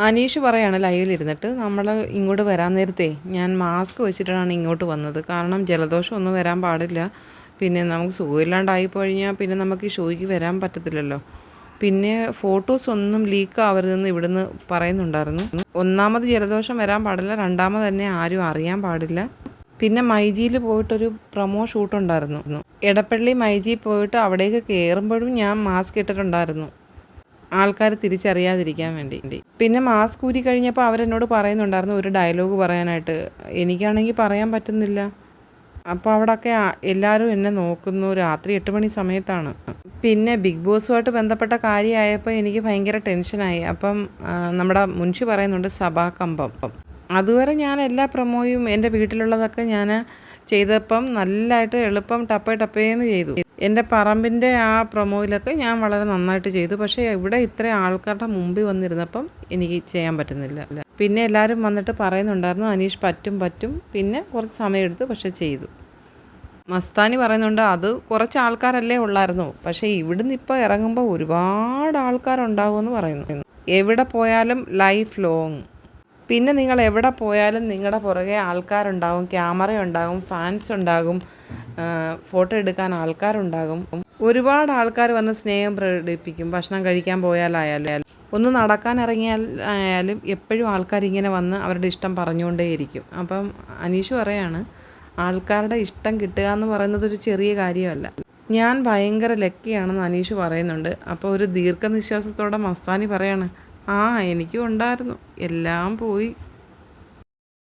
അനീഷ് പറയാണ് ലൈവിലിരുന്നിട്ട് നമ്മൾ ഇങ്ങോട്ട് വരാൻ നേരത്തെ ഞാൻ മാസ്ക് വെച്ചിട്ടാണ് ഇങ്ങോട്ട് വന്നത്. കാരണം ജലദോഷം ഒന്നും വരാൻ പാടില്ല. പിന്നെ നമുക്ക് സുഖമില്ലാണ്ടായി കഴിഞ്ഞാൽ പിന്നെ നമുക്ക് ഈ ഷോയ്ക്ക് വരാൻ പറ്റത്തില്ലല്ലോ. പിന്നെ ഫോട്ടോസ് ഒന്നും ലീക്ക് ആവരുതെന്ന് ഇവിടുന്ന് പറയുന്നുണ്ടായിരുന്നു. ഒന്നാമത് ജലദോഷം വരാൻ പാടില്ല, രണ്ടാമത് തന്നെ ആരും അറിയാൻ പാടില്ല. പിന്നെ മൈജിയിൽ പോയിട്ടൊരു പ്രൊമോ ഷൂട്ടുണ്ടായിരുന്നു. എടപ്പള്ളി മൈജി പോയിട്ട് അവിടേക്ക് കയറുമ്പോഴും ഞാൻ മാസ്ക് ഇട്ടിട്ടുണ്ടായിരുന്നു, ആൾക്കാർ തിരിച്ചറിയാതിരിക്കാൻ വേണ്ടി. പിന്നെ മാസ്ക് ഊരി കഴിഞ്ഞപ്പോൾ അവരെന്നോട് പറയുന്നുണ്ടായിരുന്നു ഒരു ഡയലോഗ് പറയാനായിട്ട്. എനിക്കാണെങ്കിൽ പറയാൻ പറ്റുന്നില്ല. അപ്പോൾ അവിടെയൊക്കെ എല്ലാവരും എന്നെ നോക്കുന്നു. രാത്രി 8 മണി സമയത്താണ്. പിന്നെ ബിഗ് ബോസുമായിട്ട് ബന്ധപ്പെട്ട കാര്യമായപ്പോൾ എനിക്ക് ഭയങ്കര ടെൻഷനായി. അപ്പം നമ്മുടെ മുൻഷി പറയുന്നുണ്ട് സഭാകമ്പം. അതുവരെ ഞാൻ എല്ലാ പ്രൊമോയും എൻ്റെ വീട്ടിലുള്ളതൊക്കെ ഞാൻ ചെയ്തപ്പം നല്ലതായിട്ട് എളുപ്പം ടപ്പേന്ന് ചെയ്തു. എൻ്റെ പറമ്പിൻ്റെ ആ പ്രൊമോയിലൊക്കെ ഞാൻ വളരെ നന്നായിട്ട് ചെയ്തു. പക്ഷേ ഇവിടെ ഇത്രയും ആൾക്കാരുടെ മുമ്പിൽ വന്നിരുന്നപ്പം എനിക്ക് ചെയ്യാൻ പറ്റുന്നില്ല. പിന്നെ എല്ലാവരും വന്നിട്ട് പറയുന്നുണ്ടായിരുന്നു അനീഷ് പറ്റും. പിന്നെ കുറച്ച് സമയമെടുത്ത് പക്ഷേ ചെയ്തു. മസ്താനി പറയുന്നുണ്ട് അത് കുറച്ച് ആൾക്കാരല്ലേ ഉള്ളായിരുന്നു, പക്ഷേ ഇവിടുന്ന് ഇപ്പോൾ ഇറങ്ങുമ്പോൾ ഒരുപാട് ആൾക്കാരുണ്ടാവുമെന്ന് പറയുന്നു. എവിടെ പോയാലും ലൈഫ് ലോങ്. പിന്നെ നിങ്ങൾ എവിടെ പോയാലും നിങ്ങളുടെ പുറകെ ആൾക്കാരുണ്ടാകും, ക്യാമറ ഉണ്ടാകും, ഫാൻസ് ഉണ്ടാകും, ഫോട്ടോ എടുക്കാൻ ആൾക്കാരുണ്ടാകും. ഒരുപാട് ആൾക്കാർ വന്ന് സ്നേഹം പ്രകടിപ്പിക്കും. ഭക്ഷണം കഴിക്കാൻ പോയാലായാലും ഒന്ന് നടക്കാൻ ഇറങ്ങിയാലും എപ്പോഴും ആൾക്കാരിങ്ങനെ വന്ന് അവരുടെ ഇഷ്ടം പറഞ്ഞുകൊണ്ടേയിരിക്കും. അപ്പം അനീഷ് പറയാണ് ആൾക്കാരുടെ ഇഷ്ടം കിട്ടുക എന്ന് പറയുന്നത് ഒരു ചെറിയ കാര്യമല്ല. ഞാൻ ഭയങ്കര ലക്കിയാണെന്ന് അനീഷ് പറയുന്നുണ്ട്. അപ്പോൾ ഒരു ദീർഘനിശ്വാസത്തോടെ മസ്താനി പറയാണ് എനിക്കും ഉണ്ടായിരുന്നു, എല്ലാം പോയി.